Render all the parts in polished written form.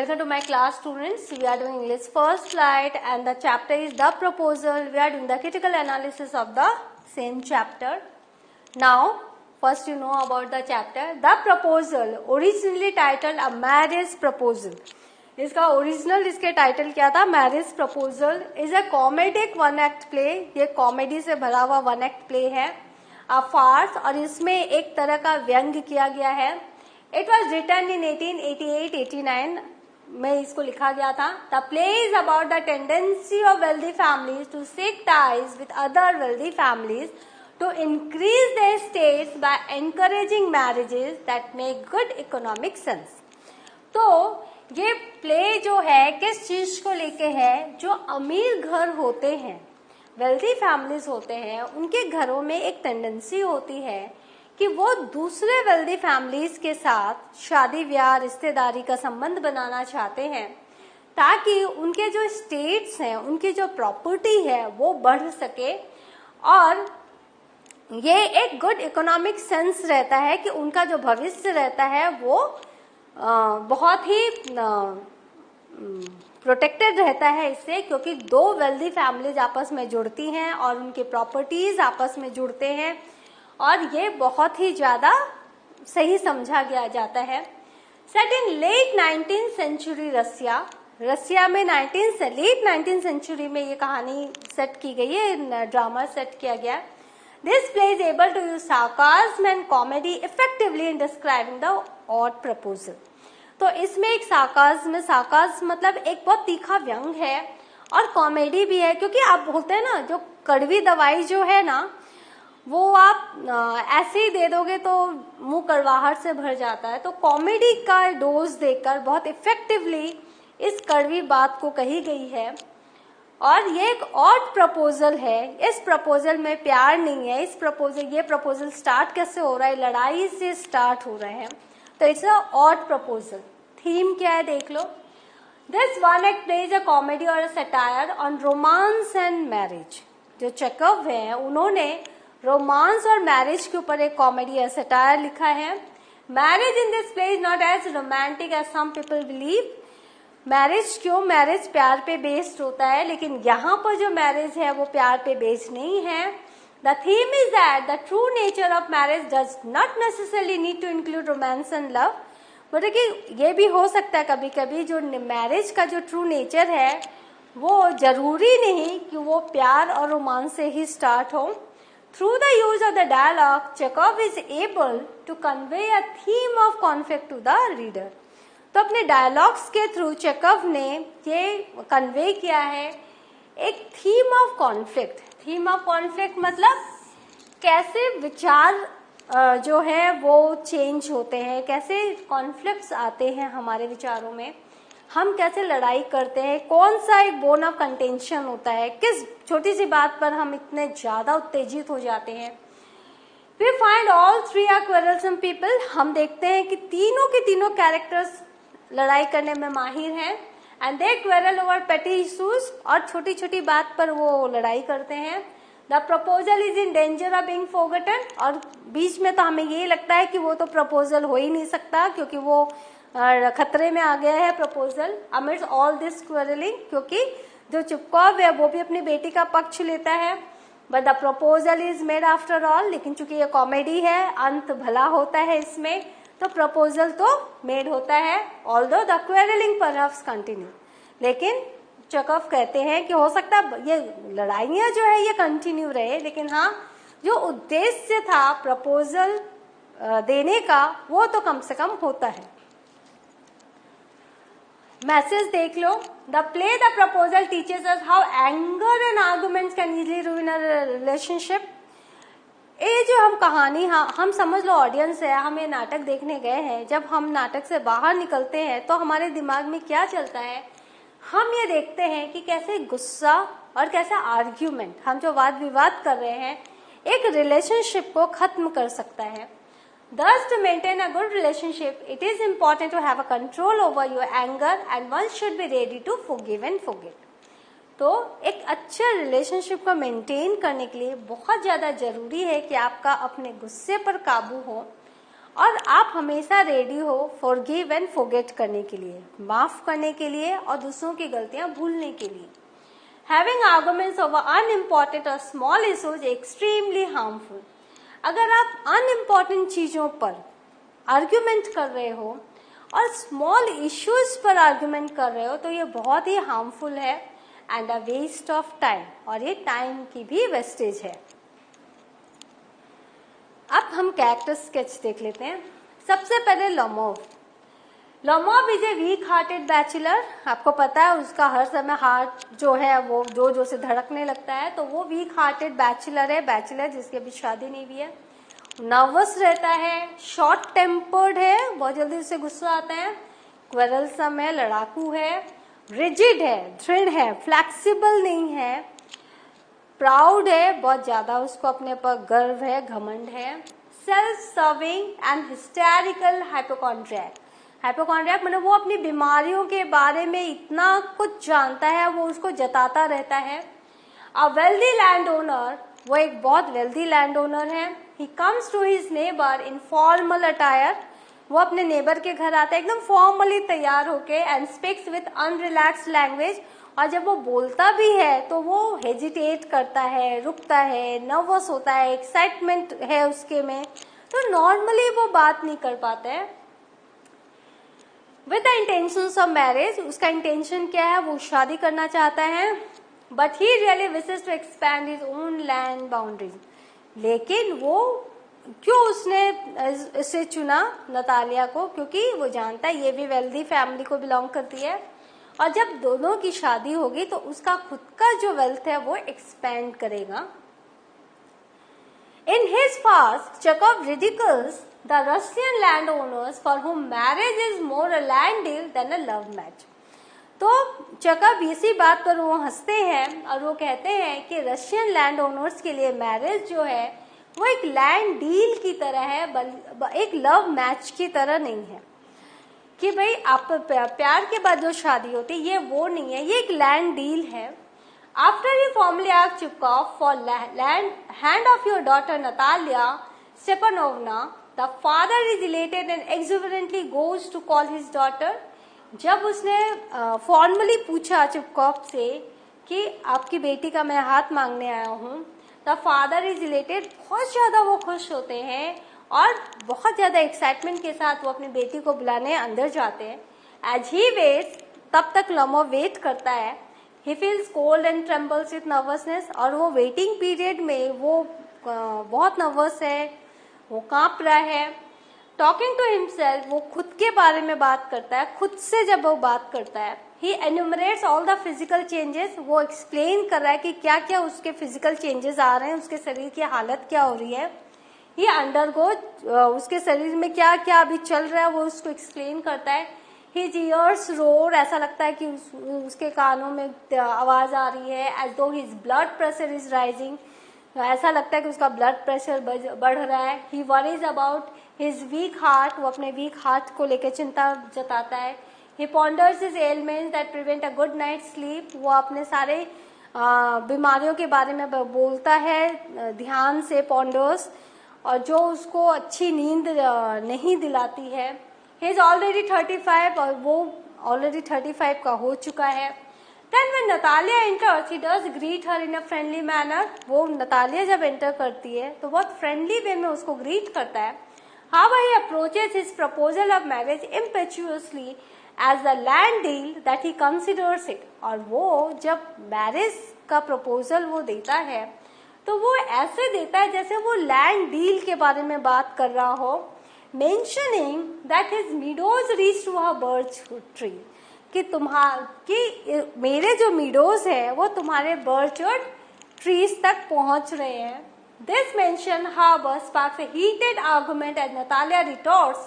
Welcome to my class, students. We are doing English first flight and the chapter is the proposal. We are doing the critical analysis of the same chapter. Now, first you know about the chapter. The proposal, originally titled A Marriage Proposal. इसका original इसके title क्या था? Marriage proposal is a comedic one act play. ये comedy से भरा हुआ one act play है, अ फार्स, और इसमें एक तरह का व्यंग किया गया है. इट वॉज रिटन इन 1888-89 में इसको लिखा गया था. The play is about the tendency of wealthy families to seek ties with other wealthy families to increase their status by encouraging marriages that make good economic sense. तो ये play जो है किस चीज को लेके है? जो अमीर घर होते हैं, वेल्दी फैमिलीज होते हैं, उनके घरों में एक टेंडेंसी होती है कि वो दूसरे वेल्दी फैमिलीज के साथ शादी ब्याह रिश्तेदारी का संबंध बनाना चाहते हैं ताकि उनके जो स्टेट्स हैं, उनकी जो प्रॉपर्टी है वो बढ़ सके, और ये एक गुड इकोनॉमिक सेंस रहता है कि उनका जो भविष्य रहता है वो बहुत ही प्रोटेक्टेड रहता है इससे, क्योंकि दो वेल्दी फैमिलीज आपस में जुड़ती हैं और उनके प्रॉपर्टीज आपस में जुड़ते हैं, और ये बहुत ही ज्यादा सही समझा गया जाता है. सेट इन लेट 19th सेंचुरी रसिया में लेट 19th सेंचुरी में ये कहानी सेट की गई है, ड्रामा सेट किया गया. This play is able to use sarcasm and comedy effectively in describing the odd proposal. तो इसमें एक sarcasm मतलब एक बहुत तीखा व्यंग है और कॉमेडी भी है, क्योंकि आप बोलते हैं ना, जो कड़वी दवाई जो है ना वो आप ऐसे ही दे दोगे तो मुंह कड़वाहट से भर जाता है. तो कॉमेडी का डोज देकर बहुत इफेक्टिवली इस कड़वी बात को कही गई है. और ये एक ऑड प्रपोजल है. इस प्रपोजल में प्यार नहीं है. ये प्रपोजल स्टार्ट कैसे हो रहा है? लड़ाई से स्टार्ट हो रहा है. तो it's a odd proposal. Theme क्या है देख लो. This one act plays a comedy और a satire on romance and marriage. जो चेकव है उन्होंने रोमांस और मैरिज के ऊपर एक कॉमेडी या सटायर लिखा है. Marriage in this play is not as romantic as some people believe. Marriage क्यों? मैरिज प्यार पे बेस्ड होता है, लेकिन यहाँ पर जो मैरिज है वो प्यार पे बेस्ड नहीं है. The theme is that the true nature of marriage does not necessarily need to include romance and love. मतलब कि ये भी हो सकता है कभी कभी जो मैरिज का जो ट्रू नेचर है वो जरूरी नहीं कि वो प्यार और रोमांस से ही स्टार्ट हो. Through the use of the dialogue Chekhov is able to convey a theme of conflict to the reader. तो अपने डायलॉग्स के थ्रू चेकव ने ये कन्वे किया है एक theme of conflict. Theme of conflict मतलब कैसे विचार जो है वो चेंज होते हैं, कैसे कॉन्फ्लिक्ट्स आते हैं हमारे विचारों में, हम कैसे लड़ाई करते हैं, कौन सा एक बोन ऑफ कंटेंशन होता है, किस छोटी सी बात पर हम इतने ज्यादा उत्तेजित हो जाते हैं. We find all three are quarrelsome people. हम देखते हैं कि तीनों के तीनों कैरेक्टर्स लड़ाई करने में माहिर हैं. एंड दे क्वेरल ओवर पेटी इश्यूज, और छोटी छोटी बात पर वो लड़ाई करते हैं. The proposal is in danger of being forgotten, और बीच में तो हमें ये लगता है कि वो तो प्रपोजल हो ही नहीं सकता क्योंकि वो खतरे में आ गया है proposal amidst all this quarrelling, क्योंकि जो चुपकॉव है वो भी अपनी बेटी का पक्ष लेता है. But the proposal is made after all, लेकिन चूंकि ये कॉमेडी है अंत भला होता है इसमें, तो प्रपोजल तो मेड होता है. Although the quarrelling perhaps continue, लेकिन चेकॉव कहते हैं कि हो सकता है ये लड़ाइयां जो है ये कंटिन्यू रहे, लेकिन हाँ जो उद्देश्य था प्रपोजल देने का वो तो कम से कम होता है. मैसेज देख लो. The play the proposal teaches us how anger and arguments can easily ruin a relationship. ये जो हम कहानी, हम समझ लो ऑडियंस है, हम ये नाटक देखने गए हैं. जब हम नाटक से बाहर निकलते हैं तो हमारे दिमाग में क्या चलता है? हम ये देखते हैं कि कैसे गुस्सा और कैसे आर्ग्यूमेंट, हम जो वाद विवाद कर रहे हैं, एक रिलेशनशिप को खत्म कर सकता है. Thus, to maintain a good relationship, it is important to have a control over your anger and one should be ready to forgive and forget. तो एक अच्छे रिलेशनशिप को मेंटेन करने के लिए बहुत ज्यादा जरूरी है कि आपका अपने गुस्से पर काबू हो और आप हमेशा रेडी हो फॉरगिव एंड फॉरगेट करने के लिए, माफ करने के लिए और दूसरों की गलतियां भूलने के लिए। Having arguments over unimportant or small issues extremely harmful। अगर आप अनइम्पॉर्टेंट चीजों पर आर्ग्यूमेंट कर रहे हो और स्मॉल इश्यूज पर आर्ग्यूमेंट कर रहे हो तो ये बहुत ही हार्मफुल है and a waste of time, और ये टाइम की भी वेस्टेज है। अब हम कैरेक्टर स्केच देख लेते हैं। सबसे पहले Lomov. Lomov is a week hearted bachelor. आपको पता है उसका हर समय हार्ट जो है वो जो से धड़कने लगता है, तो वो वीक हार्टेड बैचलर है, बैचलर जिसकी अभी शादी नहीं हुई है। नर्वस रहता है, शॉर्ट टेम्पर्ड है, बहुत जल्दी उससे गुस्सा आता है, क्वेरलसम है, लड़ाकू है, रिजिड है, दृढ़ है, फ्लेक्सिबल नहीं है, प्राउड है, बहुत ज्यादा उसको अपने पर गर्व है, घमंड है, self serving and hysterical hypochondriac. Hypochondriac मतलब वो अपनी बीमारियों के बारे में इतना कुछ जानता है, वो उसको जताता रहता है। अ वेल्दी लैंड ओनर, वो एक बहुत वेल्दी लैंड ओनर है। He comes to his neighbour in formal attire. वो अपने नेबर के घर आता है एकदम फॉर्मली तैयार होके, एंड स्पीक्स विद अनरिलैक्स्ड लैंग्वेज। और जब वो बोलता भी है तो वो हेजिटेट करता है, रुकता है, नर्वस होता है, एक्साइटमेंट है उसके में, तो नॉर्मली वो बात नहीं कर पाता है। With the intentions of marriage, उसका इंटेंशन क्या है, वो शादी करना चाहता है। But he really wishes to expand his own land boundaries. लेकिन वो क्यों उसने इसे चुना, नतालिया को, क्योंकि वो जानता है ये भी वेल्दी फैमिली को बिलोंग करती है, और जब दोनों की शादी होगी तो उसका खुद का जो वेल्थ है वो एक्सपैंड करेगा। In his past Chekhov ridicules the Russian land owners for whom marriage is more a land deal than a love match. तो चेकॉव इसी बात पर वो हंसते हैं और वो कहते हैं कि रशियन लैंड ओनर्स के लिए मैरिज जो है वो एक लैंड डील की तरह है, एक लव मैच की तरह नहीं है कि भाई आप प्यार के बाद जो शादी होती है ये वो नहीं है, ये एक लैंड डील है। After he formally asked Chekhov for land hand of your daughter Natalia Stepanovna, the father is elated and exuberantly goes to call his daughter. जब उसने फॉर्मली पूछा चेकॉव से कि आपकी बेटी का मैं हाथ मांगने आया हूँ, द फादर इज इलेटेड, बहुत ज्यादा वो खुश होते हैं और बहुत ज्यादा एक्साइटमेंट के साथ वो अपनी बेटी को बुलाने अंदर जाते हैं। एज ही वेट्स, तब तक लोमोव वेट करता है। He feels cold and trembles with nervousness, और वो वेटिंग पीरियड में वो बहुत नर्वस है, वो कांप रहा है। टॉकिंग टू हिमसेल्फ, वो खुद के बारे में बात करता है, खुद से जब वो बात करता है। ही एन्यूमरेट्स ऑल द फिजिकल चेंजेस, वो एक्सप्लेन कर रहा है कि क्या क्या उसके फिजिकल चेंजेस आ रहे हैं, उसके शरीर की हालत क्या हो रही है। ये अंडरगो, उसके शरीर में क्या क्या अभी चल रहा है वो उसको एक्सप्लेन करता है। हिज ईयर्स रोर, ऐसा लगता है कि उसके कानों में आवाज आ रही है। एज दो his blood pressure is rising, ऐसा लगता है कि उसका ब्लड प्रेशर बढ़ रहा है। He worries about his weak heart, वो अपने वीक हार्ट को लेकर चिंता जताता है। He ponders his elements that prevent a good night sleep, वो अपने सारे बीमारियों के बारे में बोलता है ध्यान से, पॉन्डर्स, और जो उसको अच्छी नींद नहीं दिलाती है। ही इज ऑलरेडी 35, और वो ऑलरेडी 35 का हो चुका है। Then when Natalia enters, he does greet her in a friendly manner. वो नतालिया जब एंटर करती है तो बहुत फ्रेंडली वे में उसको ग्रीट करता है। However, he approaches his proposal of marriage impetuously as a land deal that he considers it. और वो जब मैरिज का प्रपोजल वो देता है तो वो ऐसे देता है जैसे वो लैंड डील के बारे में बात कर रहा हो, mentioning that his meadows reach to her birch tree, कि मेरे जो मीडोज है वो तुम्हारे बर्चवुड ट्रीज तक पहुंच रहे हैं। This mention harbour sparks a heated argument and Natalia retorts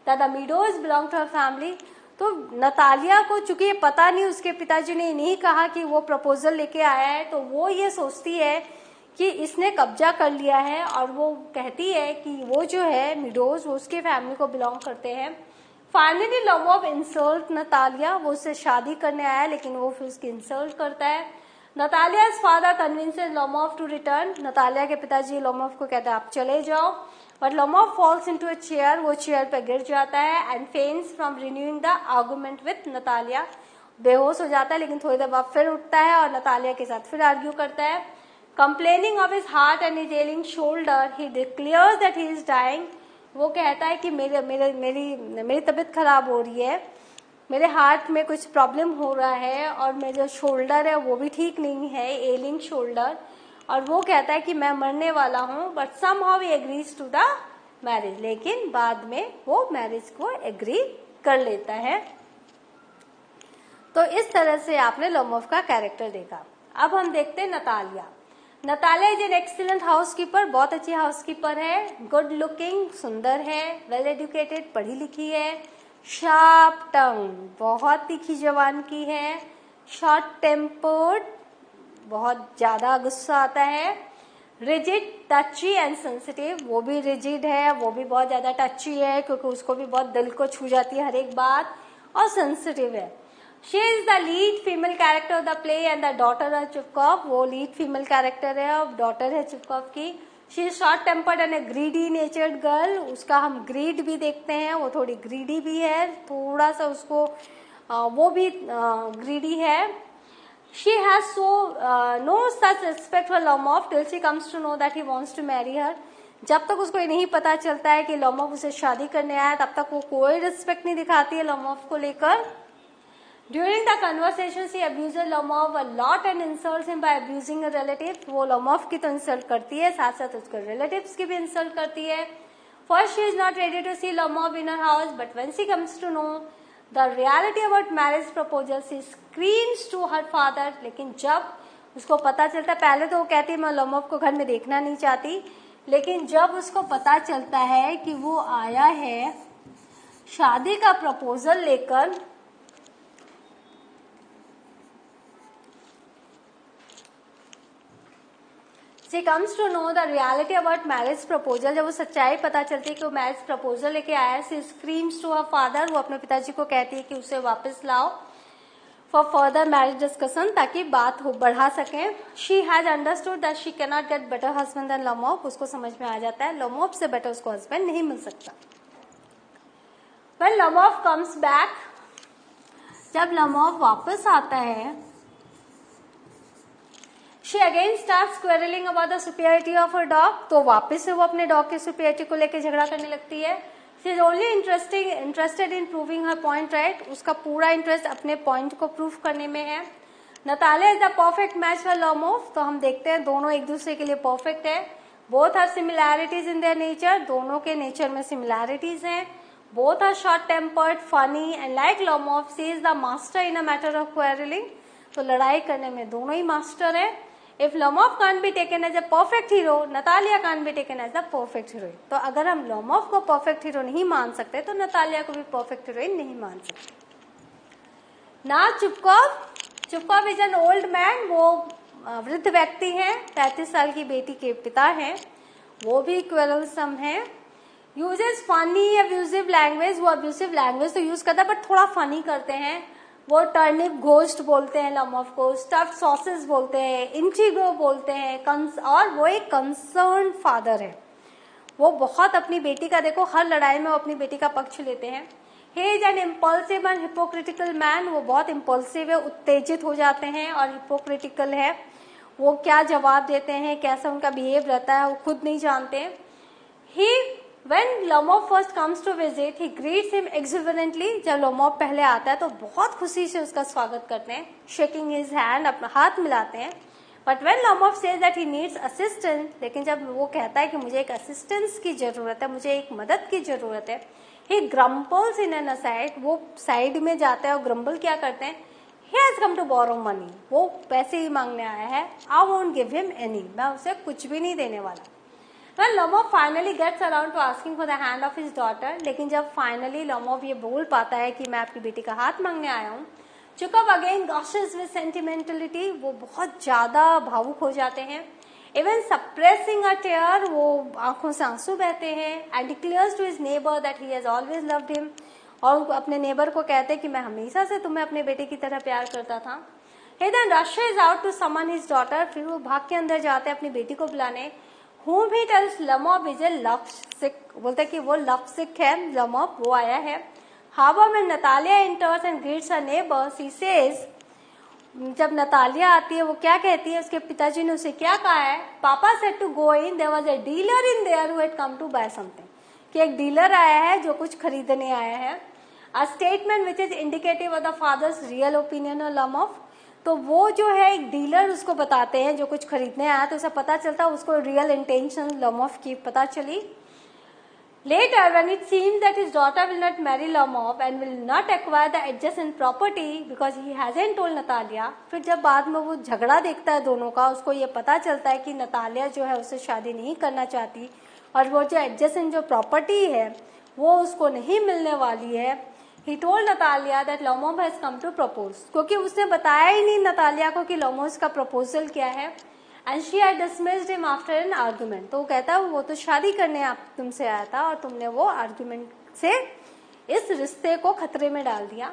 that the meadows belong to her family. तो नतालिया को चूंकि ये पता नहीं, उसके पिताजी ने नहीं कहा कि वो प्रपोजल लेके आया है, तो वो ये सोचती है कि इसने कब्जा कर लिया है, और वो कहती है कि वो जो है मीडोज वो उसके फैमिली को बिलोंग करते हैं। फाइनली लोमोव इंसल्ट नतालिया, वो उससे शादी करने आया लेकिन वो फिर उसकी इंसल्ट करता है। Natalia's father convinces Lomov to return, Natalia के पिताजी लोमोव को कहते हैं आप चले जाओ। But Lomov falls into a chair, वो चेयर पे गिर जाता है and faints from renewing the argument with Natalia, बेहोश हो जाता है, लेकिन थोड़ी देर बाद फिर उठता है और नतालिया के साथ फिर आर्ग्यू करता है। Complaining of his heart and his ailing shoulder, he declares that he is dying, वो कहता है कि मेरी तबीयत खराब हो रही है, मेरे हार्ट में कुछ प्रॉब्लम हो रहा है और मेरा जो शोल्डर है वो भी ठीक नहीं है, एलिंग शोल्डर, और वो कहता है कि मैं मरने वाला हूँ। But somehow he agrees to the marriage, लेकिन बाद में वो मैरिज को एग्री कर लेता है। तो इस तरह से आपने लोमोव का कैरेक्टर देखा। अब हम देखते हैं Natalia. Natalia is an excellent housekeeper, बहुत अच्छी हाउसकीपर है, गुड लुकिंग, सुंदर है, वेल एजुकेटेड, पढ़ी लिखी है, शार्प टंग, बहुत तीखी जबान की है, शॉर्ट टेम्पर्ड, बहुत ज्यादा गुस्सा आता है, रिजिड, टची एंड सेंसिटिव, वो भी रिजिड है, वो भी बहुत ज्यादा टची है क्योंकि उसको भी बहुत दिल को छू जाती है हर एक बात, और सेंसिटिव है। She is the lead female character of the play and the daughter of Chubukov, वो लीड फीमेल कैरेक्टर है और डॉटर है चिपकॉफ की। She is short tempered and A greedy नेचर्ड girl, उसका हम ग्रीड भी देखते हैं, वो थोड़ी ग्रीडी भी है, थोड़ा सा उसको वो भी ग्रीडी है। She has no such respect for Lomov till she comes to know that he wants to marry her. जब तक उसको ये नहीं पता चलता है कि लोमोव उसे शादी करने आया, तब तक वो कोई रिस्पेक्ट नहीं दिखाती है लोमोव को लेकर। During the conversation, she abuses Lomov a lot and insults him by abusing a relative. वो लोमोव की तो इंसल्ट करती है, साथ साथ उसके रिलेटिव्स की भी इंसल्ट करती है। First, she is not ready to see Lomov in her house, but when she comes to know the reality about marriage proposal, she screams to her father. लेकिन जब उसको पता चलता है, पहले तो वो कहती है मैं लोमोव को घर में देखना नहीं चाहती, लेकिन जब उसको पता चलता है कि वो आया है शादी का प्रपोजल लेकर, she comes to know the reality about marriage proposal, जब वो सच्चाई पता चलती है कि वो मैरिज प्रपोजल लेके आया है, she screams to her father, वो अपने पिताजी को कहती है कि उसे वापस लाओ for further marriage discussion, ताकि बात हो बढ़ा सकें। She has understood that she cannot get better husband than Lomov, उसको समझ में आ जाता है लोमोव से बेटर उसको हस्बैंड नहीं मिल सकता। When Lomov comes back, जब लोमोव वापस आता है, She again starts quarreling about the superiority of her dog, तो वापस से वो अपने डॉग की सुपीरियरिटी को लेकर झगड़ा करने लगती है। She is only interested in proving her point right, उसका पूरा इंटरेस्ट अपने पॉइंट को प्रूव करने में है। Natalia is the perfect match for Lomov, तो हम देखते हैं दोनों एक दूसरे के लिए परफेक्ट है। Both are similarities in their nature, दोनों के नेचर में सिमिलैरिटीज हैं। Both are short tempered, funny and like Lomov she is the master in a matter of quarreling, तो लड़ाई करने में दोनों ही मास्टर है। If Lomov can't be taken as a perfect hero, Natalia can't be taken as a perfect heroine. तो अगर हम लोमोव को परफेक्ट हीरो नहीं मान सकते तो नतालिया को भी परफेक्ट हीरोइन नहीं मान सकते। ना चुपकॉव इज एन ओल्ड मैन, वो वृद्ध व्यक्ति हैं, 35 साल की बेटी के पिता हैं, वो भी क्वेरलसम है। यूजेस फनी अब्यूजिव लैंग्वेज, वो अब्यूजिव लैंग्वेज तो यूज करता है बट थोड़ा फनी करते हैं। वो टर्निप घोस्ट बोलते हैं लोमोव को, स्टफ्ड सॉसेस बोलते हैं, इंट्रिगो बोलते हैं, और वो एक कंसर्न फादर है। वो बहुत अपनी बेटी का, देखो हर लड़ाई में वो अपनी बेटी का पक्ष लेते हैं। He is an impulsive and hypocritical man, वो बहुत इम्पल्सिव है, उत्तेजित हो जाते हैं और हिपोक्रिटिकल है। वो क्या जवाब देते हैं, कैसा उनका बिहेव रहता है वो खुद नहीं जानते। When Lomov first comes to visit, he greets him exuberantly. जब लोमोव पहले आता है तो बहुत खुशी से उसका स्वागत करते हैं, shaking his hand, अपना हाथ मिलाते हैं। But when Lomov says that he needs assistance, लेकिन जब वो कहता है कि मुझे एक असिस्टेंस की जरूरत है, मुझे एक मदद की जरूरत है, he grumbles in an aside, वो साइड में जाता है और ग्रम्बल क्या करते हैं, he has come to borrow money, वो पैसे ही मांगने आया है, I won't give him any, मैं उसे कुछ भी नहीं देने वाला। When Lomov finally gets around to asking for the hand of his daughter, लेकिन जब फाइनली लोमोव ये बोल पाता है कि मैं आपकी बेटी का हाथ मांगने आया हूँ, चुकअप अगेन गॉशेस विद सेंटिमेंटलिटी, वो बहुत ज्यादा भावुक हो जाते हैं। इवन सप्रेसिंग अ टेयर, वो आंखों से आंसू बहते हैं। And declares to his neighbour that he has always loved him, और अपने नेबर को कहते हैं कि मैं हमेशा से तुम्हें अपने बेटे की तरह प्यार करता था। He then rushes out to summon his daughter, फिर वो भाग के अंदर जाते हैं अपनी बेटी को बुलाने, whom he tells Lamov is a love sick, बोलते कि वो love sick है, Lamov वो आया है. However, when Natalia enters and greets her neighbor, she says, जब नतालिया आती है वो क्या कहती है, उसके पिताजी ने उसे क्या कहा है, papa said to go in, there was a dealer in there who had come to buy something, कि एक डीलर आया है जो कुछ खरीदने आया है. A statement which is indicative of the father's real opinion on Lomov. तो वो जो है एक डीलर उसको बताते हैं जो कुछ खरीदने आया, तो उसे पता चलता उसको रियल इंटेंशन लमॉफ की पता चली. Later, when it seems that his daughter will not marry Lomov and will not acquire the adjacent property because he hasn't told Natalia, फिर जब बाद में वो झगड़ा देखता है दोनों का, उसको ये पता चलता है कि नतालिया जो है उससे शादी नहीं करना चाहती और वो जो adjacent जो प्रॉपर्टी है वो उसको नहीं मिलने वाली है. He told Natalia that Lomov has come to propose, क्योंकि उसने बताया ही नहीं नतालिया को कि Lomov का प्रपोजल क्या है. And she had dismissed him after an argument. तो वो कहता है वो तो शादी करने आप तुमसे आया था और तुमने वो आर्ग्यूमेंट से इस रिश्ते को खतरे में डाल दिया.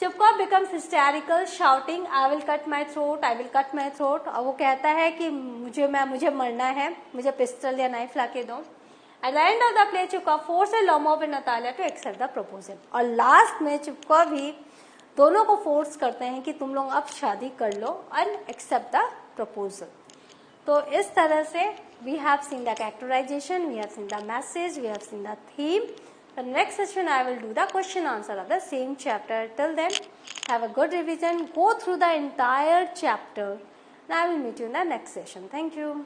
Chupkov becomes hysterical, shouting, "I will cut my throat, I will cut my throat." और वो कहता है कि मुझे मरना है, मुझे पिस्टल या नाइफ लाके दो. At the end of the play, Chupkov forces Lomov and Natalia to accept the proposal. और लास्ट में Chupkov ही दोनों को फोर्स करते हैं कि तुम लोग अब शादी कर लो and accept the proposal. तो इस तरह से we have seen the characterization, we have seen the message, we have seen the theme. The next session I will do the question answer of the same chapter. Till then, have a good revision, go through the entire chapter, and I will meet you in the next session. Thank you.